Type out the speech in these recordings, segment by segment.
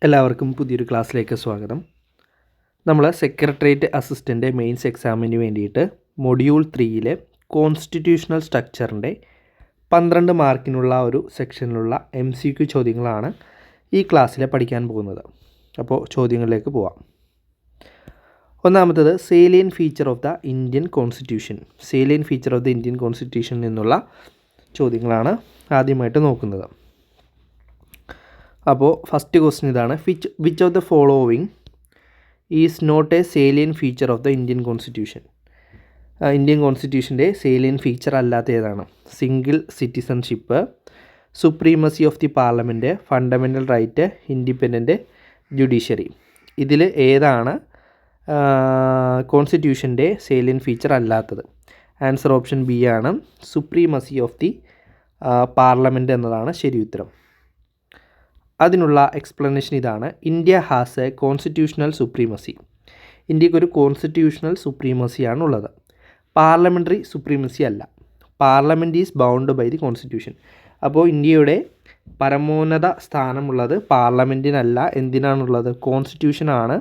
എല്ലാവർക്കും പുതിയൊരു ക്ലാസ്സിലേക്ക് സ്വാഗതം. നമ്മൾ സെക്രട്ടേറിയറ്റ് അസിസ്റ്റൻ്റ് മെയിൻസ് എക്സാമിന് വേണ്ടിയിട്ട് മൊഡ്യൂൾ 3-ലെ കോൺസ്റ്റിറ്റ്യൂഷണൽ സ്ട്രക്ചറിൻ്റെ 12 മാർക്കിനുള്ള ഒരു സെക്ഷനിലുള്ള MCQ ചോദ്യങ്ങളാണ് ഈ ക്ലാസ്സിൽ പഠിക്കാൻ പോകുന്നത്. അപ്പോൾ ചോദ്യങ്ങളിലേക്ക് പോവാം. ഒന്നാമത്തത് salient feature of the Indian constitution. Salient feature of the Indian കോൺസ്റ്റിറ്റ്യൂഷനിൽ നിന്നുള്ള ചോദ്യങ്ങളാണ് ആദ്യമായിട്ട് നോക്കുന്നത്. അപ്പോൾ ഫസ്റ്റ് ക്വസ്റ്റ്യൻ ഇതാണ്: which of the following is not a salient feature of the Indian constitution. Indian കോൺസ്റ്റിറ്റ്യൂഷൻ്റെ സേലിയൻ ഫീച്ചർ അല്ലാത്ത ഏതാണ്? Single citizenship, supremacy of the parliament, fundamental right, independent judiciary. ഇതിൽ ഏതാണ് കോൺസ്റ്റിറ്റ്യൂഷൻ്റെ സേലിയൻ ഫീച്ചർ അല്ലാത്തത്? ആൻസർ ഓപ്ഷൻ ബി ആണ്, supremacy of the parliament എന്നതാണ് ശരി ഉത്തരം. അതിനുള്ള എക്സ്പ്ലനേഷൻ ഇതാണ്: India has a constitutional supremacy. ഇന്ത്യക്കൊരു കോൺസ്റ്റിറ്റ്യൂഷണൽ സുപ്രീമസിയാണ് ഉള്ളത്, പാർലമെൻ്ററി സുപ്രീമസി അല്ല. Parliament is bound by the constitution. അപ്പോൾ ഇന്ത്യയുടെ പരമോന്നത സ്ഥാനമുള്ളത് പാർലമെൻറ്റിനല്ല. എന്തിനാണുള്ളത്? കോൺസ്റ്റിറ്റ്യൂഷനാണ്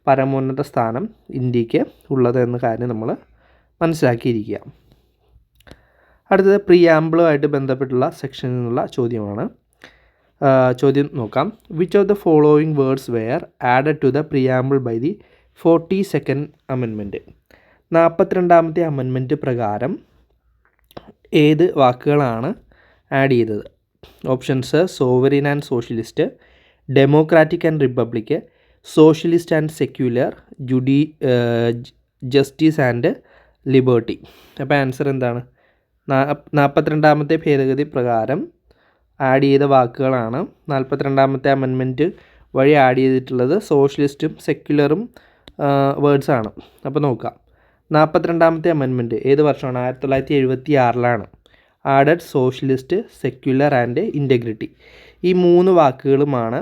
പരമോന്നത സ്ഥാനം ഇന്ത്യക്ക് ഉള്ളത് എന്ന കാര്യം നമ്മൾ മനസ്സിലാക്കിയിരിക്കുക. അടുത്തത് പ്രിയാമ്പിളുമായിട്ട് ബന്ധപ്പെട്ടുള്ള സെക്ഷനിൽ നിന്നുള്ള ചോദ്യമാണ്. ചോദ്യം നോക്കാം. Which of the following words were added to the preamble by the 42nd amendment. 42ാമത്തെ അമെൻമെൻറ്റ് പ്രകാരം ഏത് വാക്കുകളാണ് ആഡ് ചെയ്തത്? Options: sovereign and socialist, democratic and republic, socialist and secular, justice and liberty. അപ്പോൾ ആൻസർ എന്താണ്? 42ാമത്തെ ഭേദഗതി പ്രകാരം ആഡ് ചെയ്ത വാക്കുകളാണ് 42ാമത്തെ അമെൻമെൻറ്റ് വഴി ആഡ് ചെയ്തിട്ടുള്ളത്. സോഷ്യലിസ്റ്റും സെക്യുലറും വേർഡ്സാണ്. അപ്പോൾ നോക്കാം. 42ാമത്തെ അമെൻമെൻറ്റ് ഏത് വർഷമാണ്? 1976-ലാണ്. Added socialist, secular and integrity. ഈ 3 വാക്കുകളുമാണ്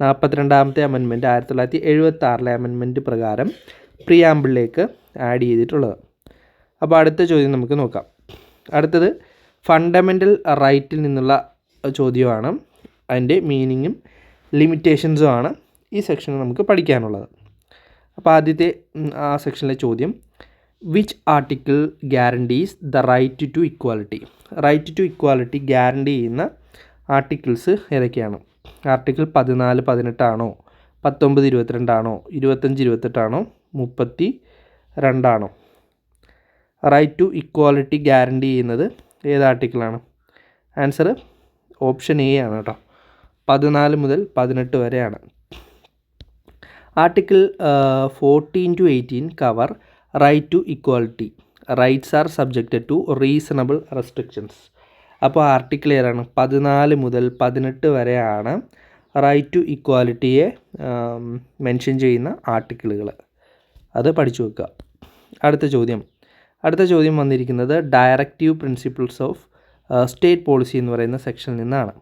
42ാമത്തെ അമെൻമെൻറ്റ് 1976-ലെ അമെൻമെൻറ്റ് പ്രകാരം പ്രിയാമ്പിളിലേക്ക് ആഡ് ചെയ്തിട്ടുള്ളത്. അപ്പോൾ അടുത്ത ചോദ്യം നമുക്ക് നോക്കാം. അടുത്തത് ഫണ്ടമെൻ്റൽ റൈറ്റിൽ നിന്നുള്ള ചോദ്യമാണ്. അതിൻ്റെ മീനിങ്ങും ലിമിറ്റേഷൻസും ആണ് ഈ സെക്ഷനിൽ നമുക്ക് പഠിക്കാനുള്ളത്. അപ്പോൾ ആദ്യത്തെ ആ സെക്ഷനിലെ ചോദ്യം: which article guarantees the right to equality. Right to equality guarantee ചെയ്യുന്ന ആർട്ടിക്കിൾസ് ഏതൊക്കെയാണ്? ആർട്ടിക്കിൾ 14, 18 ആണോ, 19, 22 ആണോ, 25, 28 ആണോ, 32 ആണോ? റൈറ്റ് ടു ഇക്വാലിറ്റി ഗ്യാരണ്ടി ചെയ്യുന്നത് ഏത് ആർട്ടിക്കിളാണ്? ആൻസർ ഓപ്ഷൻ എ ആണ് കേട്ടോ. 14 മുതൽ 18 വരെയാണ്. Article 14 to 18 cover right to equality. Rights are subjected to reasonable restrictions. അപ്പോൾ ആർട്ടിക്കിൾ ഏതാണ്? 14 മുതൽ 18 വരെയാണ് റൈറ്റ് ടു ഇക്വാലിറ്റിയെ മെൻഷൻ ചെയ്യുന്ന ആർട്ടിക്കിളുകൾ. അത് പഠിച്ചു വെക്കുക. അടുത്ത ചോദ്യം വന്നിരിക്കുന്നത് directive principles of state policy എന്ന് പറയുന്ന സെക്ഷനിൽ നിന്നാണ്.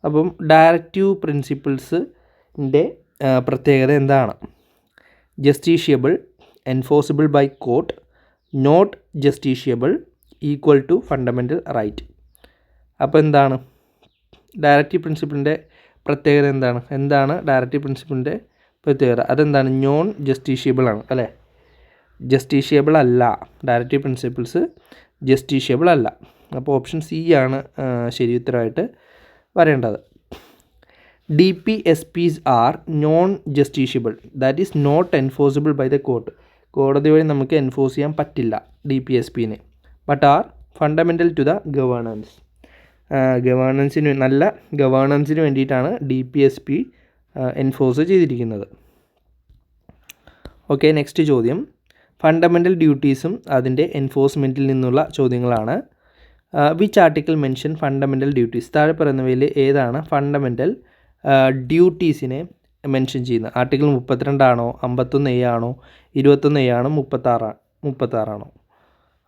അപ്പം ഡയറക്റ്റീവ് പ്രിൻസിപ്പിൾസിൻ്റെ പ്രത്യേകത എന്താണ്? Justiciable, enforceable by court, not justiciable, equal to fundamental right. അപ്പോൾ എന്താണ് ഡയറക്റ്റീവ് പ്രിൻസിപ്പിളിൻ്റെ പ്രത്യേകത? എന്താണ് ഡയറക്റ്റീവ് പ്രിൻസിപ്പിളിൻ്റെ പ്രത്യേകത? അതെന്താണ്? നോൺ ജസ്റ്റീഷ്യബിൾ ആണ് അല്ലേ? ജസ്റ്റീഷ്യബിൾ അല്ല. ഡയറക്റ്റീവ് പ്രിൻസിപ്പിൾസ് ജസ്റ്റീഷ്യബിൾ അല്ല. അപ്പോൾ ഓപ്ഷൻ സി ആണ് ശരി ഉത്തരമായിട്ട് വരേണ്ടത്. DPSPs are non justiciable, that is not enforceable by the court. കോടതി വഴി നമുക്ക് എൻഫോഴ്സ് ചെയ്യാൻ പറ്റില്ല DPSPനെ. But are fundamental to the governance. നല്ല ഗവേണൻസിന് വേണ്ടിയിട്ടാണ് DPSP എൻഫോഴ്സ് ചെയ്തിരിക്കുന്നത്. ഓക്കെ, നെക്സ്റ്റ് ചോദ്യം ഫണ്ടമെൻ്റൽ ഡ്യൂട്ടീസും അതിൻ്റെ എൻഫോഴ്സ്മെൻറ്റിൽ നിന്നുള്ള ചോദ്യങ്ങളാണ്. Which article mention fundamental duties. താഴെ പറയുന്നവയിൽ ഏതാണ് ഫണ്ടമെൻ്റൽ ഡ്യൂട്ടീസിനെ മെൻഷൻ ചെയ്യുന്നത്? ആർട്ടിക്കിൾ 32 ആണോ, 51A ആണോ, 21A ആണോ, 36 ആണോ?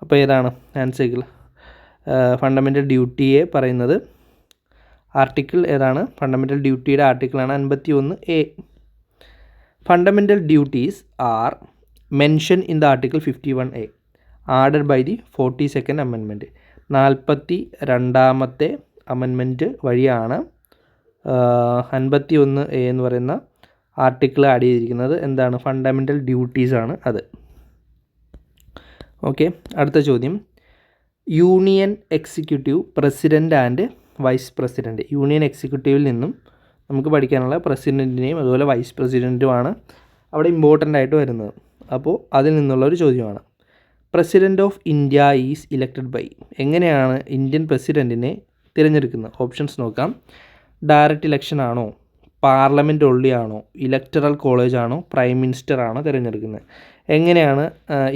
അപ്പോൾ ഏതാണ് ആൻസർ? ഫണ്ടമെൻ്റൽ ഡ്യൂട്ടിയെ പറയുന്നത് ആർട്ടിക്കിൾ ഏതാണ്? ഫണ്ടമെൻ്റൽ ഡ്യൂട്ടിയുടെ ആർട്ടിക്കിളാണ് 51A. Fundamental duties are mention in the article 51A added by the 42nd amendment. 42ാമത്തെ അമെൻമെൻറ്റ് വഴിയാണ് 51A എന്ന് പറയുന്ന ആർട്ടിക്കിൾ ആഡ് ചെയ്തിരിക്കുന്നത് എന്താണ്? ഫണ്ടമെൻ്റൽ ഡ്യൂട്ടീസാണ് അത്. ഓക്കെ, അടുത്ത ചോദ്യം. Union executive president and vice president. Union എക്സിക്യൂട്ടീവിൽ നിന്നും നമുക്ക് പഠിക്കാനുള്ള പ്രസിഡൻറ്റിനെയും അതുപോലെ വൈസ് പ്രസിഡൻറ്റുമാണ് അവിടെ ഇമ്പോർട്ടൻ്റ് ആയിട്ട് വരുന്നത്. അപ്പോൾ അതിൽ നിന്നുള്ളൊരു ചോദ്യമാണ്. President of India is elected by. എങ്ങനെയാണ് ഇന്ത്യൻ പ്രസിഡൻറ്റിനെ തിരഞ്ഞെടുക്കുന്നത്? ഓപ്ഷൻസ് നോക്കാം. ഡയറക്റ്റ് ഇലക്ഷൻ ആണോ, പാർലമെൻറ്റ് ഒള്ളി ആണോ, ഇലക്ടറൽ കോളേജ് ആണോ, പ്രൈം മിനിസ്റ്റർ ആണോ തിരഞ്ഞെടുക്കുന്നത്? എങ്ങനെയാണ്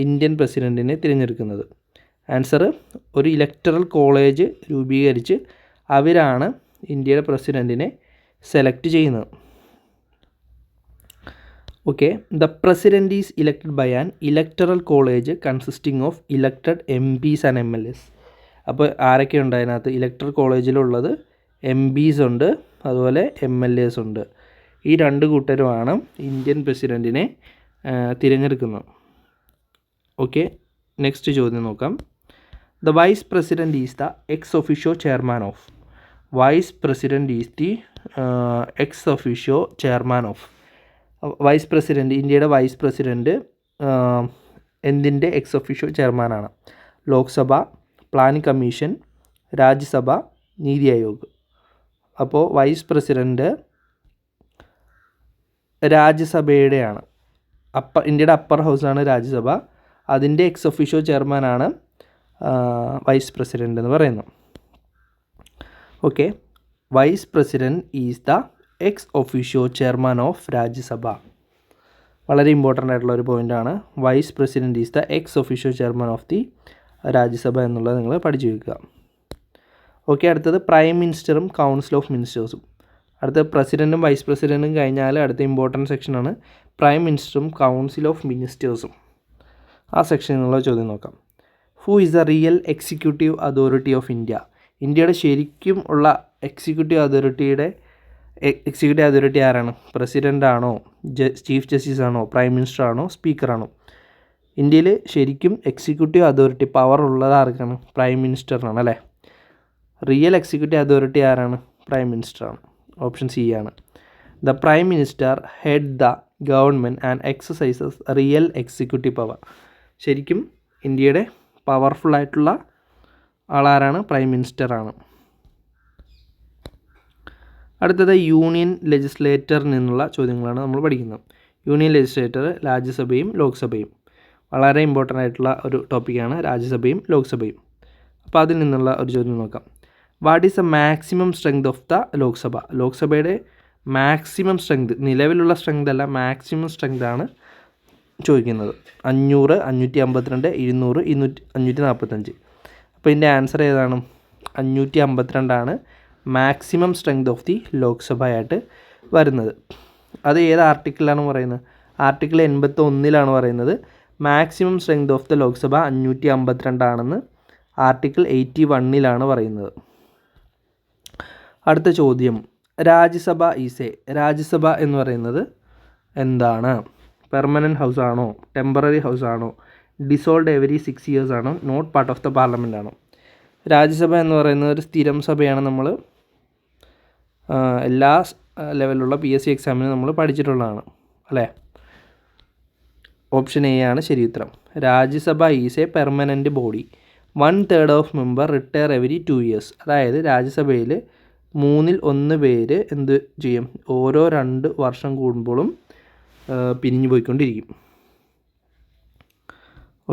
ഇന്ത്യൻ പ്രസിഡൻറ്റിനെ തിരഞ്ഞെടുക്കുന്നത്? ആൻസർ, ഒരു ഇലക്ടറൽ കോളേജ് രൂപീകരിച്ച് അവരാണ് ഇന്ത്യയുടെ പ്രസിഡൻറ്റിനെ സെലക്ട് ചെയ്യുന്നത്. Okay, the president is elected by an electoral college consisting of elected MPs and MLAs. അപ്പോൾ ആരൊക്കെ ഉണ്ട് അതിനകത്ത്? ഇലക്ടറൽ കോളേജിലുള്ളത് MPs ഉണ്ട്, അതുപോലെ MLAs ഉണ്ട്. ഈ രണ്ട് കൂട്ടരുമാണ് ഇന്ത്യൻ പ്രസിഡൻറ്റിനെ തിരഞ്ഞെടുക്കുന്നത്. ഓക്കെ, നെക്സ്റ്റ് ചോദ്യം നോക്കാം. The vice president is the ex officio chairman of. Vice president is the ex officio chairman of. Vice president, ഇന്ത്യയുടെ വൈസ് പ്രസിഡൻറ്റ് എന്തിൻ്റെ എക്സ് ഒഫീഷ്യോ ചെയർമാനാണ്? Lok Sabha, planning commission, Rajya Sabha, NITI Aayog. അപ്പോൾ വൈസ് പ്രസിഡൻറ്റ് രാജ്യസഭയുടെയാണ്. ഇന്ത്യയുടെ അപ്പർ ഹൗസാണ് രാജ്യസഭ. അതിൻ്റെ എക്സ് ഒഫീഷ്യോ ചെയർമാനാണ് വൈസ് പ്രസിഡൻ്റ് എന്ന് പറയുന്നത്. Okay, vice president is the ex officio chairman of Rajya Sabha. വളരെ ഇമ്പോർട്ടൻ്റ് ആയിട്ടുള്ള ഒരു പോയിൻ്റാണ്. Vice president is the ex officio chairman of the Rajya Sabha എന്നുള്ളത് നിങ്ങൾ പഠിച്ചു വയ്ക്കുക. ഓക്കെ, അടുത്തത് പ്രൈം മിനിസ്റ്ററും കൗൺസിൽ ഓഫ് മിനിസ്റ്റേഴ്സും. അടുത്ത പ്രസിഡൻറ്റും വൈസ് പ്രസിഡൻറ്റും കഴിഞ്ഞാൽ അടുത്ത ഇമ്പോർട്ടൻറ്റ് സെക്ഷനാണ് പ്രൈം മിനിസ്റ്ററും കൗൺസിൽ ഓഫ് മിനിസ്റ്റേഴ്സും. ആ സെക്ഷനിൽ നിന്നുള്ള ചോദ്യം നോക്കാം. Who is the real executive authority of India. ഇന്ത്യയുടെ ശരിക്കും ഉള്ള എക്സിക്യൂട്ടീവ് അതോറിറ്റി ആരാണ്? പ്രസിഡൻ്റ് ആണോ, ചീഫ് ജസ്റ്റിസ് ആണോ, പ്രൈം മിനിസ്റ്റർ ആണോ, സ്പീക്കർ ആണോ? ഇന്ത്യയിൽ ശരിക്കും എക്സിക്യൂട്ടീവ് അതോറിറ്റി പവർ ഉള്ളത് ആർക്കാണ്? പ്രൈം മിനിസ്റ്ററിനാണ് അല്ലേ. റിയൽ എക്സിക്യൂട്ടീവ് അതോറിറ്റി ആരാണ്? പ്രൈം മിനിസ്റ്ററാണ്. ഓപ്ഷൻ സി ആണ്. The prime minister head the government and exercises real executive power. ശരിക്കും ഇന്ത്യയുടെ പവർഫുള്ളായിട്ടുള്ള ആളാരാണ്? പ്രൈം മിനിസ്റ്ററാണ്. അടുത്തത് യൂണിയൻ ലെജിസ്ലേറ്ററിൽ നിന്നുള്ള ചോദ്യങ്ങളാണ് നമ്മൾ പഠിക്കുന്നത്. യൂണിയൻ ലെജിസ്ലേറ്റർ രാജ്യസഭയും ലോക്സഭയും. വളരെ ഇമ്പോർട്ടൻ്റ് ആയിട്ടുള്ള ഒരു ടോപ്പിക്കാണ് രാജ്യസഭയും ലോക്സഭയും. അപ്പോൾ അതിൽ നിന്നുള്ള ഒരു ചോദ്യം നോക്കാം. What is the maximum strength of the Lok Sabha. ലോക്സഭയുടെ മാക്സിമം സ്ട്രെങ്ത്, നിലവിലുള്ള സ്ട്രെങ്ത് അല്ല, മാക്സിമം സ്ട്രെങ്ത് ആണ് ചോദിക്കുന്നത്. 500, 552, 200, 545. അപ്പോൾ ഇതിൻ്റെ ആൻസർ ഏതാണ്? 552 മാക്സിമം സ്ട്രെങ്ത് ഓഫ് ദി ലോക്സഭയായിട്ട് വരുന്നത്. അത് ഏത് ആർട്ടിക്കിളിലാണ് പറയുന്നത്? ആർട്ടിക്കിൾ 81 പറയുന്നത് maximum strength of the Lok Sabha 552 ആണെന്ന് ആർട്ടിക്കിൾ 81 പറയുന്നത്. അടുത്ത ചോദ്യം, രാജ്യസഭ രാജ്യസഭ എന്ന് പറയുന്നത് എന്താണ്? പെർമനൻറ്റ് ഹൗസ് ആണോ, ടെമ്പററി ഹൗസ് ആണോ, ഡിസോൾഡ് എവരി 6 years ആണോ, not part of the parliament ആണോ? രാജ്യസഭ എന്ന് പറയുന്നത് ഒരു സ്ഥിരം സഭയാണ്. നമ്മൾ എല്ലാ ലെവലിലുള്ള PSC എക്സാമിന് നമ്മൾ പഠിച്ചിട്ടുള്ളതാണ് അല്ലേ. ഓപ്ഷൻ എ ആണ് ശരി ഉത്തരം. Rajya Sabha is A permanent body. 1/3 of member retire every 2 years. അതായത് രാജ്യസഭയിൽ 1/3 പേര് എന്ത് ചെയ്യും? ഓരോ 2 വർഷം കൂടുമ്പോഴും പിരിഞ്ഞു പോയിക്കൊണ്ടിരിക്കും.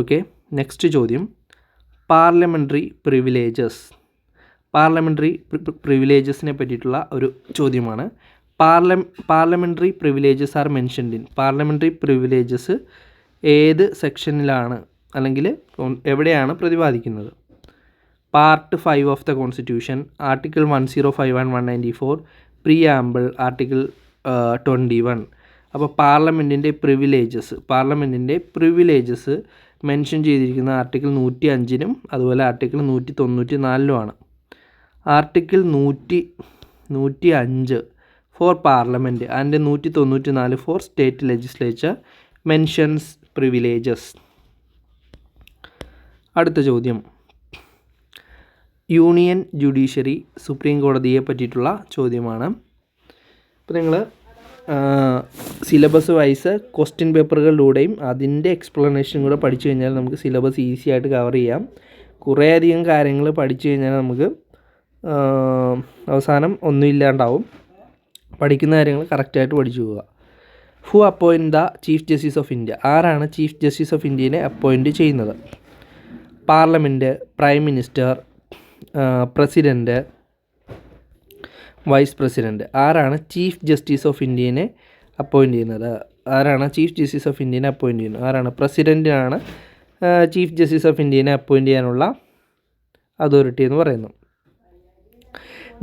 ഓക്കെ, നെക്സ്റ്റ് ചോദ്യം, പാർലമെൻ്ററി പ്രിവിലേജസ്. പാർലമെൻ്ററി പ്രിവിലേജസിനെ പറ്റിയിട്ടുള്ള ഒരു ചോദ്യമാണ്. Parliamentary privileges are mentioned in. Parliamentary privileges ഏത് സെക്ഷനിലാണ് അല്ലെങ്കിൽ എവിടെയാണ് പ്രതിപാദിക്കുന്നത്? Part 5 of the constitution, article 105 and 194, preamble, article 21. അപ്പോൾ പാർലമെൻറ്റിൻ്റെ പ്രിവിലേജസ് മെൻഷൻ ചെയ്തിരിക്കുന്ന ആർട്ടിക്കിൾ 105 അതുപോലെ article 194 article 105 for parliament and 194 for state legislature mentions privileges. അടുത്ത ചോദ്യം, യൂണിയൻ ജുഡീഷ്യറി സുപ്രീം കോടതിയെ പറ്റിയിട്ടുള്ള ചോദ്യമാണ്. അപ്പോൾ നിങ്ങൾ സിലബസ് വൈസ് ക്വസ്റ്റ്യൻ പേപ്പറുകളിലൂടെയും അതിൻ്റെ എക്സ്പ്ലനേഷനും കൂടെ പഠിച്ചു കഴിഞ്ഞാൽ നമുക്ക് സിലബസ് ഈസി ആയിട്ട് കവർ ചെയ്യാം. കുറേയധികം കാര്യങ്ങൾ പഠിച്ചു കഴിഞ്ഞാൽ നമുക്ക് അവസാനം ഒന്നും ഇല്ലാണ്ടാവും. പഠിക്കുന്ന കാര്യങ്ങൾ കറക്റ്റായിട്ട് പഠിച്ചു പോവുക. Who appoint the chief justice of India? ആരാണ് ചീഫ് ജസ്റ്റിസ് ഓഫ് ഇന്ത്യനെ അപ്പോയിൻറ്റ് ചെയ്യുന്നത്? Parliament, prime minister, president, vice president. ആരാണ് ചീഫ് ജസ്റ്റിസ് ഓഫ് ഇന്ത്യനെ അപ്പോയിൻറ്റ് ചെയ്യുന്നത്? ആരാണ് ചീഫ് ജസ്റ്റിസ് ഓഫ് ഇന്ത്യനെ അപ്പോയിൻറ്റ് ചെയ്യുന്നത്? ആരാണ്? പ്രസിഡൻറ്റിനാണ് ചീഫ് ജസ്റ്റിസ് ഓഫ് ഇന്ത്യനെ അപ്പോയിൻറ്റ് ചെയ്യാനുള്ള അതോറിറ്റി എന്ന് പറയുന്നു.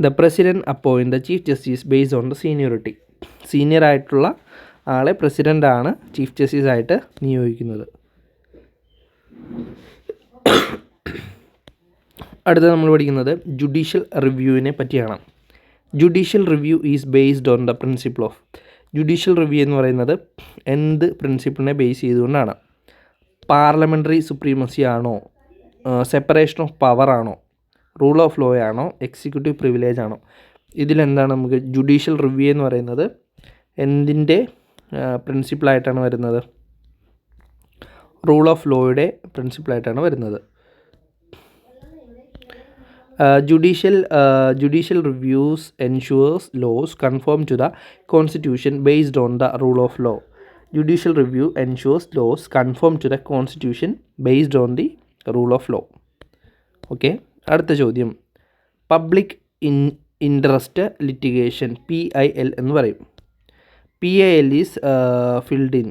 The president appoint the chief justice based on the seniority. Senior ആയിട്ടുള്ള ആളെ പ്രസിഡൻ്റാണ് ചീഫ് ജസ്റ്റിസ് ആയിട്ട് നിയോഗിക്കുന്നത്. അടുത്ത നമ്മൾ പഠിക്കുന്നത് ജുഡീഷ്യൽ റിവ്യൂവിനെ പറ്റിയാണ്. Judicial review is based on the principle of. Judicial review എന്ന് പറയുന്നത് എന്ത് പ്രിൻസിപ്പിളിനെ ബേസ് ചെയ്തുകൊണ്ടാണ്? പാർലമെൻ്ററി സുപ്രീമസി ആണോ, സെപ്പറേഷൻ ഓഫ് പവർ ആണോ, റൂൾ ഓഫ് ലോ ആണോ, എക്സിക്യൂട്ടീവ് പ്രിവിലേജ് ആണോ? ഇതിലെന്താണ് നമുക്ക് ജുഡീഷ്യൽ റിവ്യൂ എന്ന് പറയുന്നത് എന്തിൻ്റെ പ്രിൻസിപ്പിളായിട്ടാണ് വരുന്നത്? റൂൾ ഓഫ് ലോയുടെ പ്രിൻസിപ്പിളായിട്ടാണ് വരുന്നത്. Judicial reviews ensures laws conform to the constitution based on the rule of law. Judicial review ensures laws conform to the constitution based on the rule of law. Okay, അടുത്ത ചോദ്യം. Public interest litigation PIL എന്ന് പറയും. PIL is filed in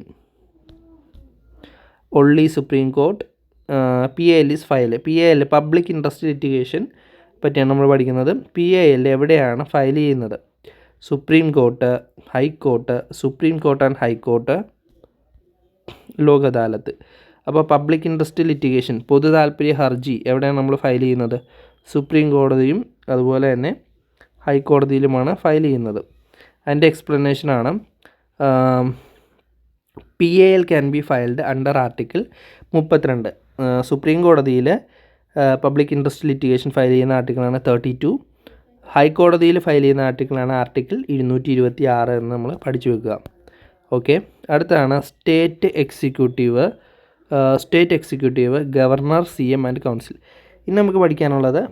only Supreme Court. PIL is file. PIL public interest litigation പറ്റിയാണ് നമ്മൾ പഠിക്കുന്നത്. PIL എവിടെയാണ് file ചെയ്യുന്നത്? Supreme court, high court, supreme court and high court, Lok Adalat. അപ്പോൾ പബ്ലിക് ഇൻട്രസ്റ്റ് ലിറ്റിഗേഷൻ, പൊതു താൽപ്പര്യ ഹർജി എവിടെയാണ് നമ്മൾ ഫയൽ ചെയ്യുന്നത്? സുപ്രീം കോടതിയും അതുപോലെ തന്നെ ഹൈക്കോടതിയിലുമാണ് ഫയൽ ചെയ്യുന്നത്. അതിൻ്റെ എക്സ്പ്ലനേഷനാണ് PIL can be filed under article 32. Supreme കോടതിയിൽ പബ്ലിക് ഇൻട്രസ്റ്റ് ലിറ്റിഗേഷൻ ഫയൽ ചെയ്യുന്ന ആർട്ടിക്കിളാണ് 32. ഹൈക്കോടതിയിൽ ഫയൽ ചെയ്യുന്ന ആർട്ടിക്കിളാണ് ആർട്ടിക്കിൾ 226 എന്ന് നമ്മൾ പഠിച്ചു വെക്കുക. ഓക്കെ, അടുത്താണ് state executive, governor, CM and council. ഇനി നമുക്ക് പഠിക്കാനുള്ളത്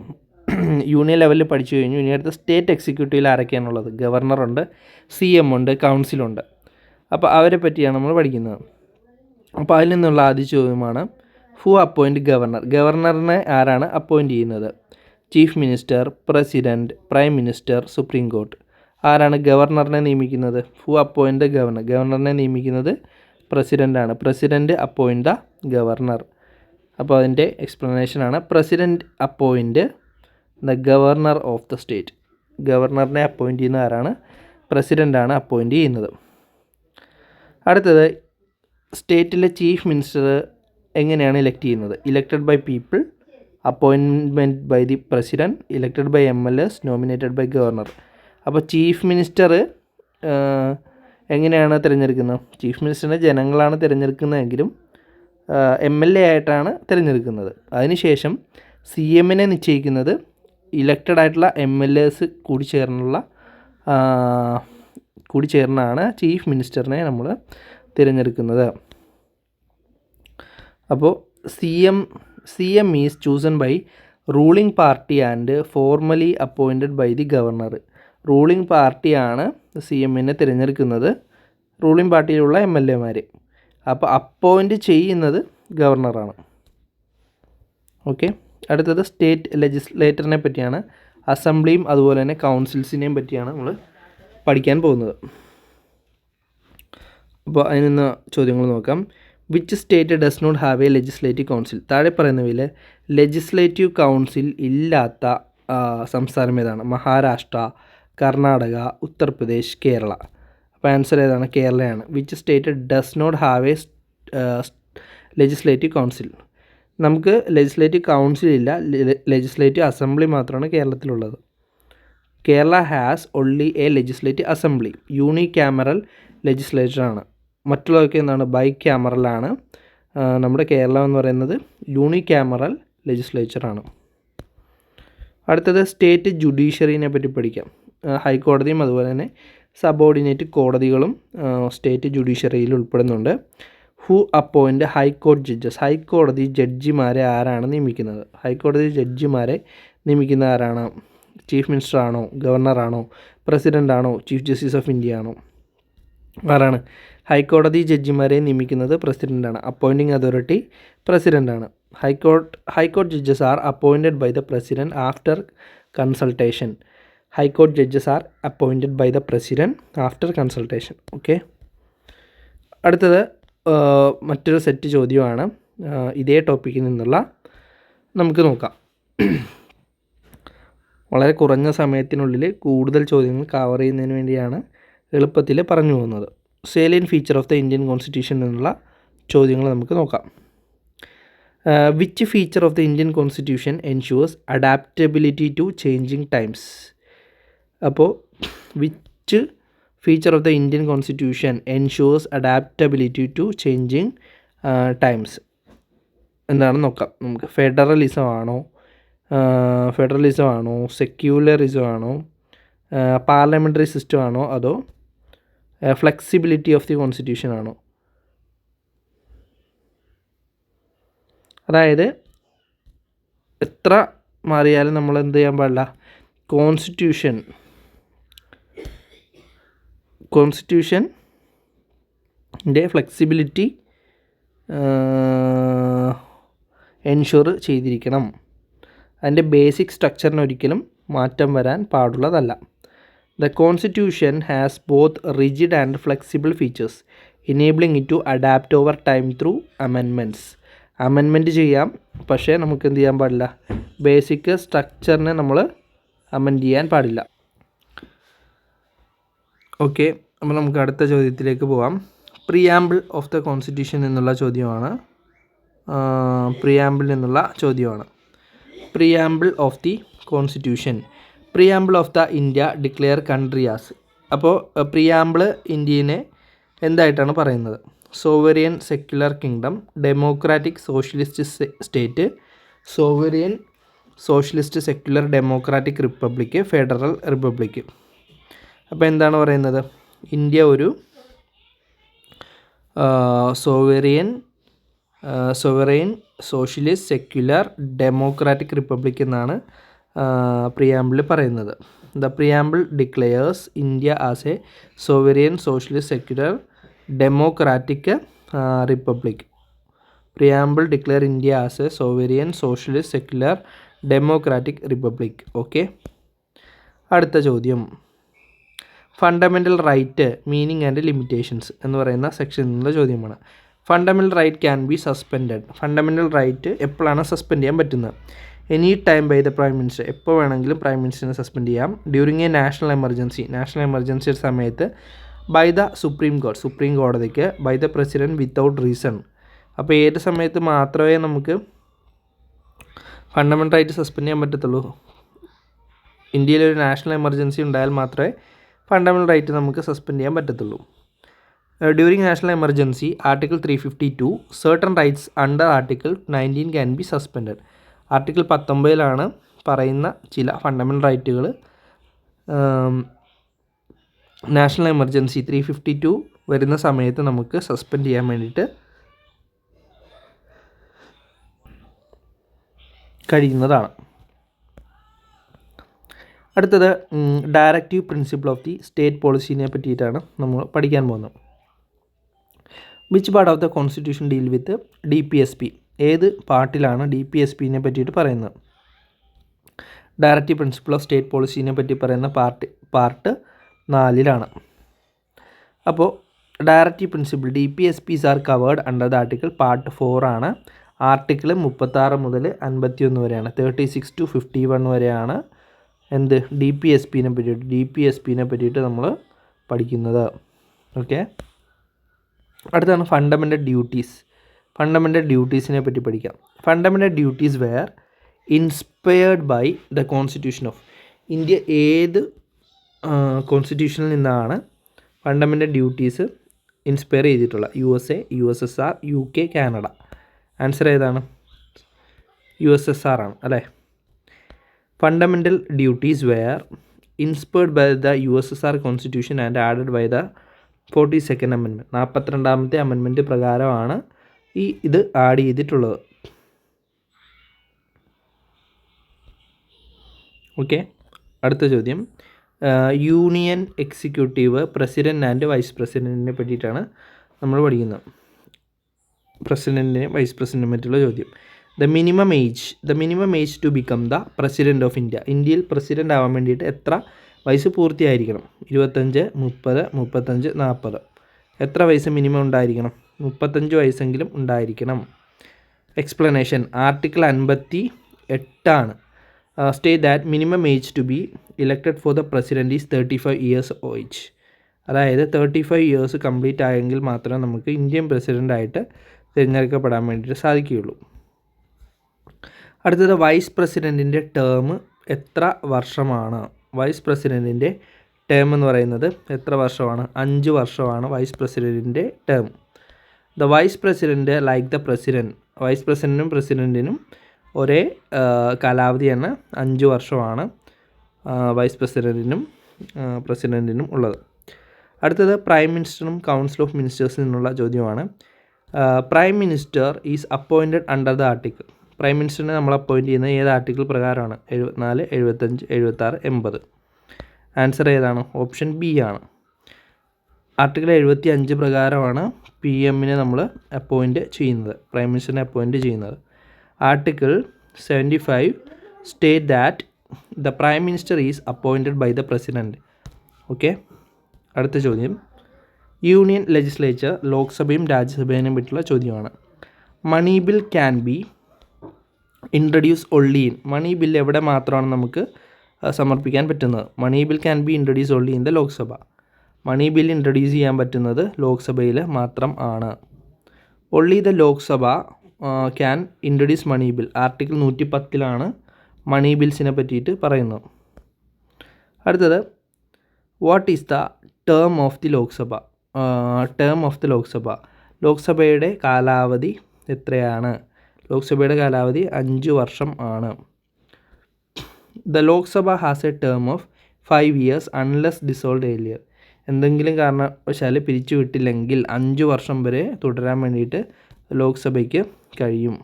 യൂണിയൻ ലെവലിൽ പഠിച്ചു കഴിഞ്ഞു. ഇനി അടുത്ത സ്റ്റേറ്റ് എക്സിക്യൂട്ടീവിൽ ആരൊക്കെയാണുള്ളത്? ഗവർണറുണ്ട്, CM ഉണ്ട്, കൗൺസിലുണ്ട്. അപ്പോൾ അവരെ പറ്റിയാണ് നമ്മൾ പഠിക്കുന്നത്. അപ്പോൾ അതിൽ നിന്നുള്ള ആദ്യ ചോദ്യമാണ് ഹു അപ്പോയിൻറ്റ് ഗവർണർ? ഗവർണറിനെ ആരാണ് അപ്പോയിൻറ്റ് ചെയ്യുന്നത്? Chief minister, president, prime minister, supreme court. ആരാണ് ഗവർണറിനെ നിയമിക്കുന്നത്? Who appoint the governor? ഗവർണറിനെ നിയമിക്കുന്നത് പ്രസിഡൻ്റാണ്. President appoint the governor. അപ്പോൾ അതിൻ്റെ എക്സ്പ്ലനേഷനാണ് president appoint the governor of the state. ഗവർണറിനെ അപ്പോയിൻറ്റ് ചെയ്യുന്ന ആരാണ്? പ്രസിഡൻ്റാണ് അപ്പോയിൻറ്റ് ചെയ്യുന്നത്. അടുത്തത് സ്റ്റേറ്റിലെ ചീഫ് മിനിസ്റ്റർ എങ്ങനെയാണ് ഇലക്ട് ചെയ്യുന്നത്? Elected by people, appointment by the president, elected by MLAs, nominated by governor. അപ്പോൾ ചീഫ് മിനിസ്റ്റർ എങ്ങനെയാണ് തിരഞ്ഞെടുക്കുന്നത്? ചീഫ് മിനിസ്റ്ററിനെ ജനങ്ങളാണ് തിരഞ്ഞെടുക്കുന്നതെങ്കിലും MLA ആയിട്ടാണ് തിരഞ്ഞെടുക്കുന്നത്. അതിനുശേഷം CMനെ നിശ്ചയിക്കുന്നത് ഇലക്റ്റഡ് ആയിട്ടുള്ള MLAs കൂടി ചേർന്നാണ് ചീഫ് മിനിസ്റ്ററിനെ നമ്മൾ തിരഞ്ഞെടുക്കുന്നത്. അപ്പോൾ CM is chosen by ruling party and formally appointed by the governor. Ruling പാർട്ടിയാണ് CMനെ തിരഞ്ഞെടുക്കുന്നത്, റൂളിംഗ് പാർട്ടിയിലുള്ള MLAമാർ. അപ്പോൾ അപ്പോയിൻറ്റ് ചെയ്യുന്നത് ഗവർണറാണ്. ഓക്കെ, അടുത്തത് സ്റ്റേറ്റ് ലെജിസ്ലേറ്ററിനെ പറ്റിയാണ്. അസംബ്ലിയും അതുപോലെ തന്നെ കൗൺസിൽസിനെയും പറ്റിയാണ് നമ്മൾ പഠിക്കാൻ പോകുന്നത്. അപ്പോൾ അതിൽ നിന്ന് ചോദ്യങ്ങൾ നോക്കാം. Which state does not have a legislative council? താഴെ പറയുന്നവയിൽ ലെജിസ്ലേറ്റീവ് കൗൺസിൽ ഇല്ലാത്ത സംസ്ഥാനം ഏതാണ്? മഹാരാഷ്ട്ര, കർണാടക, ഉത്തർപ്രദേശ്, കേരള. അപ്പോൾ ആൻസർ ഏതാണ്? കേരളയാണ്. Which state does not have a legislative council? നമുക്ക് ലെജിസ്ലേറ്റീവ് കൗൺസിൽ ഇല്ല, ലെജിസ്ലേറ്റീവ് അസംബ്ലി മാത്രമാണ് കേരളത്തിലുള്ളത്. Kerala has only a legislative assembly, unicameral ലെജിസ്ലേച്ചറാണ്. മറ്റുള്ളതൊക്കെ എന്താണ്? ബൈ ക്യാമറലാണ്. നമ്മുടെ കേരളം എന്ന് പറയുന്നത് യൂണിക്യാമറൽ ലെജിസ്ലേച്ചറാണ്. അടുത്തത് സ്റ്റേറ്റ് ജുഡീഷ്യറിനെ പറ്റി പഠിക്കാം. ഹൈക്കോടതിയും അതുപോലെ തന്നെ സബോർഡിനേറ്റ് കോടതികളും സ്റ്റേറ്റ് ജുഡീഷ്യറിയിൽ ഉൾപ്പെടുന്നുണ്ട്. ഹു അപ്പോയിൻ്റ് ഹൈക്കോടതി ജഡ്ജസ്, ഹൈക്കോടതി ജഡ്ജിമാരെ ആരാണ് നിയമിക്കുന്നത്? ഹൈക്കോടതി ജഡ്ജിമാരെ നിയമിക്കുന്ന ആരാണ്? ചീഫ് മിനിസ്റ്റർ ആണോ, ഗവർണറാണോ, പ്രസിഡൻ്റ് ആണോ, ചീഫ് ജസ്റ്റിസ് ഓഫ് ഇന്ത്യ ആണോ? ആരാണ്? ഹൈക്കോടതി ജഡ്ജിമാരെ നിയമിക്കുന്നത് പ്രസിഡൻ്റാണ്. അപ്പോയിൻറ്റിംഗ് അതോറിറ്റി പ്രസിഡൻ്റാണ്. High court judges are appointed by the president after consultation. High court judges are appointed by the president after consultation. Okay, അടുത്തത് മറ്റൊരു സെറ്റ് ചോദ്യമാണ്. ഇതേ ടോപ്പിക്കിൽ നിന്നുള്ള നമുക്ക് നോക്കാം. വളരെ കുറഞ്ഞ സമയത്തിനുള്ളിൽ കൂടുതൽ ചോദ്യങ്ങൾ കവർ ചെയ്യുന്നതിന് വേണ്ടിയാണ് എളുപ്പത്തിൽ പറഞ്ഞു പോകുന്നത്. Salient feature of the Indian constitution എന്നുള്ള ചോദ്യങ്ങൾ നമുക്ക് നോക്കാം. Which feature of the Indian constitution ensures adaptability to changing times? അപ്പോൾ which feature of the Indian constitution ensures adaptability to changing times എന്താണെന്ന് നോക്കാം നമുക്ക്. ഫെഡറലിസം ആണോ, സെക്യുലറിസം ആണോ, പാർലമെൻ്ററി സിസ്റ്റം ആണോ, അതോ ഫ്ലെക്സിബിലിറ്റി ഓഫ് ദി കോൺസ്റ്റിറ്റ്യൂഷൻ ആണോ? അതായത് എത്ര മാറിയാലും നമ്മൾ എന്ത് ചെയ്യാൻ പാടില്ല? കോൺസ്റ്റിറ്റ്യൂഷൻ്റെ ഫ്ലെക്സിബിലിറ്റി എൻഷുർ ചെയ്തിരിക്കണം. അതിൻ്റെ ബേസിക് സ്ട്രക്ചറിന് ഒരിക്കലും മാറ്റം വരാൻ പാടുള്ളതല്ല. The Constitution has both rigid and flexible features, enabling it to adapt over time through amendments. Amendment ചെയ്യാം, പക്ഷേ നമുക്ക് എന്ത് ചെയ്യാൻ പാടില്ല? ബേസിക് സ്ട്രക്ചറിനെ നമ്മൾ അമെൻഡ് ചെയ്യാൻ പാടില്ല. ഓക്കെ, അപ്പോൾ നമുക്ക് അടുത്ത ചോദ്യത്തിലേക്ക് പോകാം. പ്രിയാമ്പിൾ ഓഫ് ദ കോൺസ്റ്റിറ്റ്യൂഷൻ എന്നുള്ള ചോദ്യമാണ്. Preamble of the constitution. Preamble of the India declare country as. അപ്പോൾ പ്രിയാമ്പിൾ ഇന്ത്യനെ എന്തായിട്ടാണ് പറയുന്നത്? Sovereign secular kingdom, democratic socialist state, sovereign socialist secular democratic republic, federal republic. അപ്പോൾ എന്താണ് പറയുന്നത്? ഇന്ത്യ ഒരു sovereign socialist secular democratic republic എന്നാണ് preamble പറയുന്നത്. The preamble declares India as a sovereign socialist secular democratic republic. Preamble declare India as a sovereign socialist secular democratic republic. Okay, അടുത്ത ചോദ്യം. Fundamental right, meaning and limitations എന്ന് പറയുന്ന സെക്ഷനിൽ നിന്നുള്ള ചോദ്യമാണ്. Fundamental right can be suspended. Fundamental right എപ്പോഴാണ് suspend ചെയ്യാൻ പറ്റുന്നത്? Any time by the prime minister. എപ്പോൾ വേണമെങ്കിലും പ്രൈം മിനിസ്റ്ററിനെ സസ്പെൻഡ് ചെയ്യാം. ഡ്യൂറിങ് എ നാഷണൽ എമർജൻസി സമയത്ത് ബൈ ദ സുപ്രീം കോടതിക്ക്, by the president without reason. അപ്പോൾ ഏത് സമയത്ത് മാത്രമേ നമുക്ക് ഫണ്ടമെൻ്റൽ റൈറ്റ് സസ്പെൻഡ് ചെയ്യാൻ പറ്റത്തുള്ളൂ? ഇന്ത്യയിൽ ഒരു നാഷണൽ എമർജൻസി ഉണ്ടായാൽ മാത്രമേ ഫണ്ടമെൻ്റൽ റൈറ്റ് നമുക്ക് സസ്പെൻഡ് ചെയ്യാൻ പറ്റത്തുള്ളൂ. During national emergency article 352 certain rights under article 19 can be suspended. Article 19 പറയുന്ന ചില ഫണ്ടമെൻ്റൽ റൈറ്റുകൾ നാഷണൽ എമർജൻസി 352 വരുന്ന സമയത്ത് നമുക്ക് സസ്പെൻഡ് ചെയ്യാൻ വേണ്ടിയിട്ട് കഴിയുന്നതാണ്. അടുത്തത് directive principle of the state പോളിസിനെ പറ്റിയിട്ടാണ് നമ്മൾ പഠിക്കാൻ പോകുന്നത്. Which part of the constitution deal with DPSP? ഏത് പാർട്ടിലാണ് DPSPനെ പറ്റിയിട്ട് പറയുന്നത്? ഡയറക്റ്റീവ് പ്രിൻസിപ്പിൾ ഓഫ് സ്റ്റേറ്റ് പോളിസിനെ പറ്റി പറയുന്ന പാർട്ട് 4 അപ്പോൾ directive principle DPSPs are covered under the article part 4 article 36 മുതൽ 51 വരെയാണ്. 36 to 51 വരെയാണ് എന്ത് DPSPനെ പറ്റിയിട്ട് നമ്മൾ പഠിക്കുന്നത്. ഓക്കെ, അടുത്താണ് ഫണ്ടമെൻ്റൽ ഡ്യൂട്ടീസിനെ പറ്റി പഠിക്കാം. Fundamental duties were inspired by the constitution of India. ഏത് കോൺസ്റ്റിറ്റ്യൂഷനിൽ നിന്നാണ് ഫണ്ടമെൻ്റൽ ഡ്യൂട്ടീസ് ഇൻസ്പയർ ചെയ്തിട്ടുള്ളത്? USA, USSR, UK, Canada. Answer ഏതാണ്? USSR ആണ് അല്ലേ. Fundamental duties were inspired by the USSR constitution and added by the 42nd amendment. 42ാമത്തെ amendment പ്രകാരമാണ് ഇത് ആഡ് ചെയ്തിട്ടുള്ളത്. ഓക്കെ, അടുത്ത ചോദ്യം. Union executive, president and vice പ്രസിഡൻറ്റിനെ പറ്റിയിട്ടാണ് നമ്മൾ പഠിക്കുന്നത്. പ്രസിഡൻറ്റിനെ വൈസ് പ്രസിഡൻറ്റിനെ പറ്റിയുള്ള ചോദ്യം. The minimum age to become the president of India. ഇന്ത്യയിൽ പ്രസിഡൻ്റ് ആവാൻ വേണ്ടിയിട്ട് എത്ര വയസ്സ് പൂർത്തിയായിരിക്കണം? 25, 30, 35, 40. എത്ര വയസ്സ് മിനിമം ഉണ്ടായിരിക്കണം? 35 വയസ്സെങ്കിലും ഉണ്ടായിരിക്കണം. Explanation. Article 58 state that minimum age to be elected for the president is 35 years age. അതായത് 35 ഇയേഴ്സ് കംപ്ലീറ്റ് ആയെങ്കിൽ മാത്രമേ നമുക്ക് ഇന്ത്യൻ പ്രസിഡൻ്റായിട്ട് തിരഞ്ഞെടുക്കപ്പെടാൻ വേണ്ടിയിട്ട് സാധിക്കുകയുള്ളൂ. അടുത്തത് വൈസ് പ്രസിഡൻറ്റിൻ്റെ ടേം എത്ര വർഷമാണ്? വൈസ് പ്രസിഡൻറ്റിൻ്റെ ടേം എന്ന് പറയുന്നത് എത്ര വർഷമാണ്? 5 വർഷമാണ് വൈസ് പ്രസിഡൻറ്റിൻ്റെ term. The vice president like the president. Vice പ്രസിഡൻറ്റിനും പ്രസിഡൻറ്റിനും ഒരേ കാലാവധിയാണ്, 5 വർഷമാണ് വൈസ് പ്രസിഡൻറ്റിനും പ്രസിഡൻറ്റിനും ഉള്ളത്. അടുത്തത് പ്രൈം മിനിസ്റ്ററും കൗൺസിൽ ഓഫ് മിനിസ്റ്റേഴ്സിൽ നിന്നുള്ള ചോദ്യമാണ്. Prime minister is appointed under the article. Prime മിനിസ്റ്ററിനെ നമ്മൾ അപ്പോയിൻറ്റ് ചെയ്യുന്നത് ഏത് ആർട്ടിക്കിൾ പ്രകാരമാണ്? 74, 75, 76, 80. ആൻസർ ഏതാണ്? ഓപ്ഷൻ ബി ആണ്. ആർട്ടിക്കിൾ 75 പ്രകാരമാണ് PM-നെ നമ്മൾ അപ്പോയിൻറ്റ് ചെയ്യുന്നത്, പ്രൈം മിനിസ്റ്ററിനെ അപ്പോയിൻറ്റ് ചെയ്യുന്നത്. Article 75 state that the prime minister is appointed by the president. Okay, അടുത്ത ചോദ്യം. യൂണിയൻ ലെജിസ്ലേച്ചർ, ലോക്സഭയും രാജ്യസഭയും പറ്റിയുള്ള ചോദ്യമാണ്. Money bill can be introduce only in. Money bill എവിടെ മാത്രമാണ് നമുക്ക് സമർപ്പിക്കാൻ പറ്റുന്നത്? Money bill can be introduce only in the Lok Sabha. Money bill introduce ചെയ്യാൻ പറ്റുന്നത് ലോക്സഭയിൽ മാത്രം ആണ്. Only the Lok Sabha can introduce money bill. Article 110 മണി ബിൽസിനെ പറ്റിയിട്ട് പറയുന്നത്. അടുത്തത്, what is the term of the Lok Sabha? Term of the Lok Sabha, ലോക്സഭയുടെ കാലാവധി എത്രയാണ്? ലോക്സഭയുടെ കാലാവധി 5 വർഷം ആണ്. The Lok Sabha has a term of 5 years unless dissolved earlier. എന്തെങ്കിലും കാരണവശാൽ പിരിച്ചു വിട്ടില്ലെങ്കിൽ 5 വർഷം വരെ തുടരാൻ വേണ്ടിയിട്ട് ലോക്സഭയ്ക്ക് കഴിയും.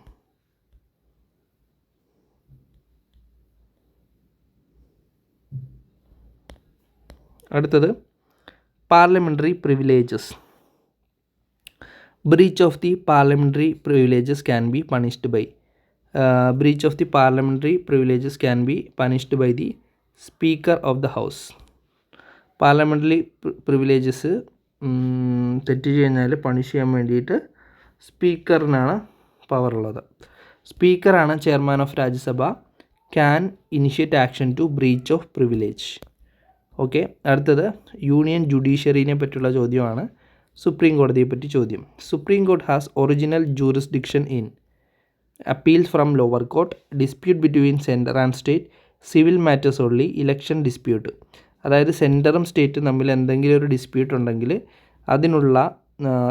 അടുത്തത്, parliamentary privileges. Breach of the parliamentary privileges can be punished by. Breach of the parliamentary privileges can be punished by the speaker of the house. Parliamentary privileges തെറ്റ് കഴിഞ്ഞാൽ പണിഷ് ചെയ്യാൻ വേണ്ടിയിട്ട് സ്പീക്കറിനാണ് പവറുള്ളത്. സ്പീക്കറാണ് chairman of Rajya Sabha, can initiate action to breach of privilege. Okay, അടുത്തത് union ജുഡീഷ്യറിനെ പറ്റിയുള്ള ചോദ്യമാണ്. സുപ്രീം കോടതിയെ പറ്റി ചോദ്യം. Supreme court has original jurisdiction in appeals from lower court, dispute between centre and state, civil matters only, election dispute. അതായത് സെൻറ്ററും സ്റ്റേറ്റും തമ്മിൽ എന്തെങ്കിലും ഒരു ഡിസ്പ്യൂട്ട് ഉണ്ടെങ്കിൽ അതിനുള്ള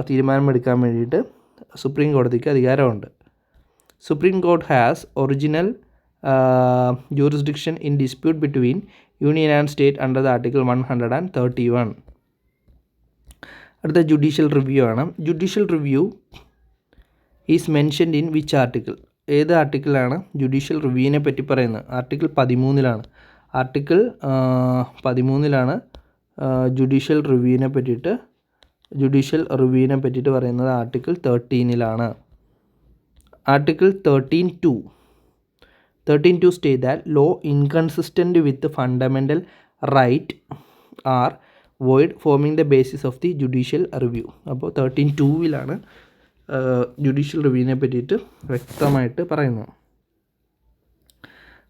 തീരുമാനമെടുക്കാൻ വേണ്ടിയിട്ട് സുപ്രീം കോടതിക്ക് അധികാരമുണ്ട്. Supreme court has original jurisdiction in dispute between union and state under the article 131. അടുത്ത ജുഡീഷ്യൽ റിവ്യൂ ആണ്. Judicial review is mentioned in which article? ഏത് ആർട്ടിക്കിളാണ് ജുഡീഷ്യൽ റിവ്യൂവിനെ പറ്റി പറയുന്നത്? ആർട്ടിക്കിൾ 13. ആർട്ടിക്കിൾ 13 ജുഡീഷ്യൽ റിവ്യൂവിനെ പറ്റിയിട്ട് പറയുന്നത് article 13. Article 13(2) state that law inconsistent with the fundamental right are void, forming the basis of the judicial review. അപ്പോൾ 13(2) judicial റിവ്യൂവിനെ പറ്റിയിട്ട് വ്യക്തമായിട്ട് പറയുന്നു.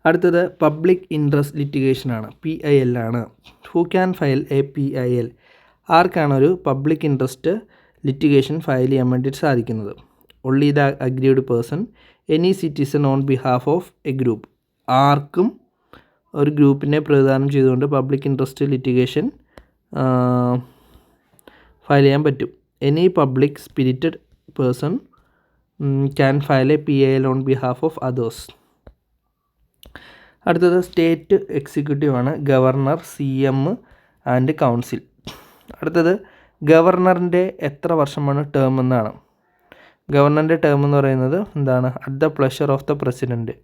അടുത്തത് പബ്ലിക് ഇൻട്രസ്റ്റ് ലിറ്റിഗേഷനാണ്, PIL ആണ്. Who can file A PIL? ആർക്കാണ് ഒരു പബ്ലിക് ഇൻട്രസ്റ്റ് ലിറ്റിഗേഷൻ ഫയൽ ചെയ്യാൻ വേണ്ടിയിട്ട് സാധിക്കുന്നത്? only the aggrieved person, any citizen on behalf of a group. ആർക്കും ഒരു ഗ്രൂപ്പിനെ പ്രതിദാനം ചെയ്തുകൊണ്ട് പബ്ലിക് ഇൻട്രസ്റ്റ് ലിറ്റിഗേഷൻ ഫയൽ ചെയ്യാൻ പറ്റും. Any public spirited person can file A PIL on behalf of others. അടുത്തത് സ്റ്റേറ്റ് എക്സിക്യൂട്ടീവ് ആണ്, ഗവർണർ, CM ആൻഡ് കൗൺസിൽ. അടുത്തത് ഗവർണറിൻ്റെ എത്ര വർഷമാണ് ടേം എന്നാണ്. ഗവർണറിൻ്റെ ടേം എന്ന് പറയുന്നത് എന്താണ്, at the pleasure of the president.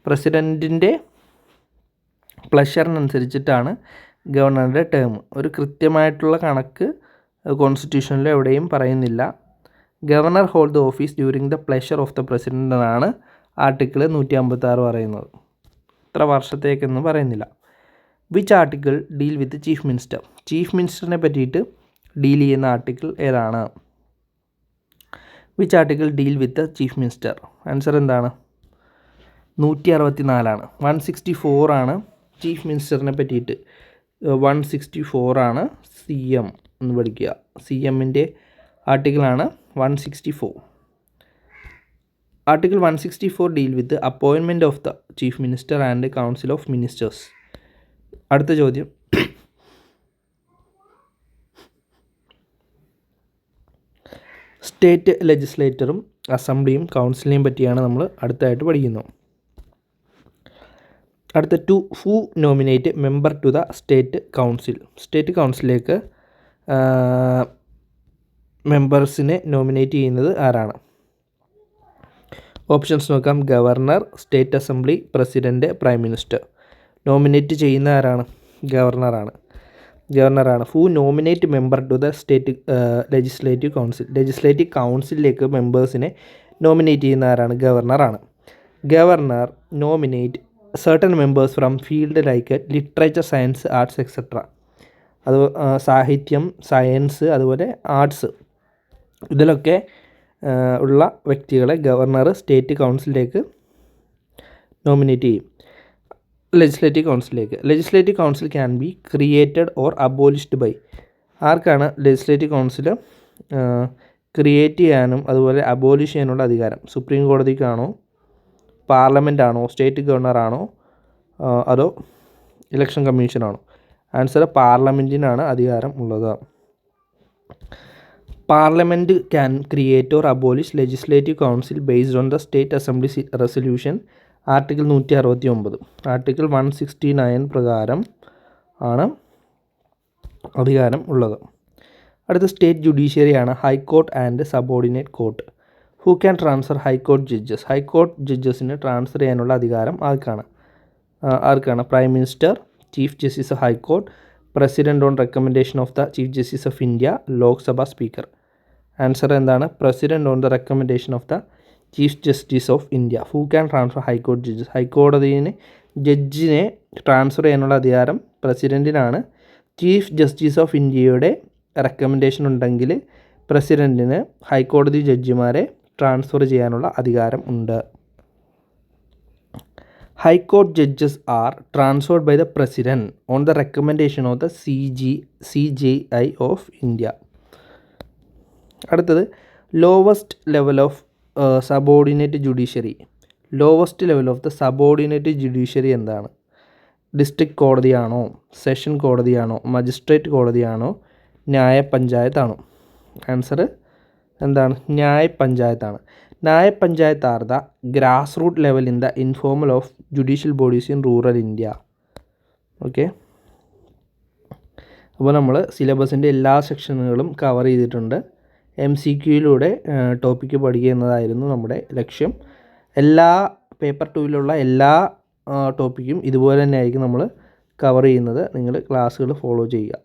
പ്രസിഡൻറ്റിൻ്റെ പ്ലഷറിനനുസരിച്ചിട്ടാണ് ഗവർണറുടെ ടേം. ഒരു കൃത്യമായിട്ടുള്ള കണക്ക് കോൺസ്റ്റിറ്റ്യൂഷനിൽ എവിടെയും പറയുന്നില്ല. Governor hold the office during the pleasure of the president എന്നാണ് ആർട്ടിക്കിൾ 156 പറയുന്നത്. ഇത്ര വർഷത്തേക്കെന്ന് പറയുന്നില്ല. Which article deal with chief minister. Chief മിനിസ്റ്ററിനെ പറ്റിയിട്ട് ഡീൽ ചെയ്യുന്ന ആർട്ടിക്കിൾ ഏതാണ്. Which article deal with chief minister. Answer എന്താണ്, 164 164 ആണ് ചീഫ് മിനിസ്റ്ററിനെ പറ്റിയിട്ട്. 164 ആണ് CM എന്ന് പഠിക്കുക. CMൻ്റെ ആർട്ടിക്കിളാണ് 164. Article 164 deal with appointment of the chief minister and council of ministers. അടുത്ത ചോദ്യം, സ്റ്റേറ്റ് ലെജിസ്ലേറ്ററും അസംബ്ലിയും കൗൺസിലിനെയും പറ്റിയാണ് നമ്മൾ അടുത്തായിട്ട് പഠിക്കുന്നത്. അടുത്ത who nominate member to the state council. State കൗൺസിലേക്ക് മെമ്പേഴ്സിനെ നോമിനേറ്റ് ചെയ്യുന്നത് ആരാണ്. ഓപ്ഷൻസ് നോക്കാം. Governor, state assembly, president, prime minister. Nominate ചെയ്യുന്ന ആരാണ്, ഗവർണറാണ്. Who nominate member to the state legislative council. Legislative കൗൺസിലിലേക്ക് മെമ്പേഴ്സിനെ നോമിനേറ്റ് ചെയ്യുന്ന ആരാണ്, ഗവർണറാണ്. Governor nominate certain members from field like literature, science, arts etcetera. അത് സാഹിത്യം, സയൻസ്, അതുപോലെ ആർട്സ്, ഇതിലൊക്കെ ഉള്ള വ്യക്തികളെ ഗവർണർ സ്റ്റേറ്റ് കൗൺസിലിലേക്ക് നോമിനേറ്റ് ചെയ്യും. Legislative കൗൺസിലേക്ക്. Legislative council can be created or abolished by. ആർക്കാണ് ലെജിസ്ലേറ്റീവ് കൗൺസിൽ ക്രിയേറ്റ് ചെയ്യാനും അതുപോലെ അബോലിഷ് ചെയ്യാനുള്ള അധികാരം. സുപ്രീം കോടതിക്കാണോ, പാർലമെൻ്റ് ആണോ, സ്റ്റേറ്റ് ഗവർണറാണോ, അതോ ഇലക്ഷൻ കമ്മീഷനാണോ. ആൻസർ പാർലമെൻറ്റിനാണ് അധികാരം ഉള്ളത്. Parliament can create or abolish legislative council based on the state assembly resolution article 169. Article 169 പ്രകാരം ആണ് അധികാരം ഉള്ളത്. അടുത്ത സ്റ്റേറ്റ് ജുഡീഷ്യറിയാണ് high court and subordinate court. Who can transfer high court judges. High court ജഡ്ജസിന് ട്രാൻസ്ഫർ ചെയ്യാനുള്ള അധികാരം ആർക്കാണ്. Prime minister, chief justice of high court, president on recommendation of the chief justice of India, Lok Sabha speaker. Answer എന്താണ്, president on the recommendation of the chief justice of India. Who can transfer high court judges. ഹൈക്കോടതിന് ജഡ്ജിനെ transfer ചെയ്യാനുള്ള അധികാരം പ്രസിഡൻറ്റിനാണ്. Chief justice of ഇന്ത്യയുടെ recommendation ഉണ്ടെങ്കിൽ പ്രസിഡൻറ്റിന് ഹൈക്കോടതി ജഡ്ജിമാരെ transfer ചെയ്യാനുള്ള അധികാരം ഉണ്ട്. High court judges R transferred by the president on the recommendation of the CJI of India. അടുത്തത് lowest level of subordinate judiciary. Lowest level of the subordinate judiciary എന്താണ്. District കോടതിയാണോ, session കോടതിയാണോ, മജിസ്ട്രേറ്റ് കോടതിയാണോ, ന്യായ പഞ്ചായത്താണോ. ആൻസർ എന്താണ്, ന്യായ പഞ്ചായത്താണ്. Nyaya panchayat are the grass root level in the informal of judicial bodies in rural India. Okay, അപ്പോൾ നമ്മൾ സിലബസിൻ്റെ എല്ലാ സെക്ഷനുകളും കവർ ചെയ്തിട്ടുണ്ട്. MCQയിലൂടെ ടോപ്പിക്ക് പഠിക്കുക എന്നതായിരുന്നു നമ്മുടെ ലക്ഷ്യം. എല്ലാ പേപ്പർ 2ലുള്ള എല്ലാ ടോപ്പിക്കും ഇതുപോലെ തന്നെ ആയിരിക്കും നമ്മൾ കവർ ചെയ്യുന്നത്. നിങ്ങൾ ക്ലാസ്സുകൾ ഫോളോ ചെയ്യുക.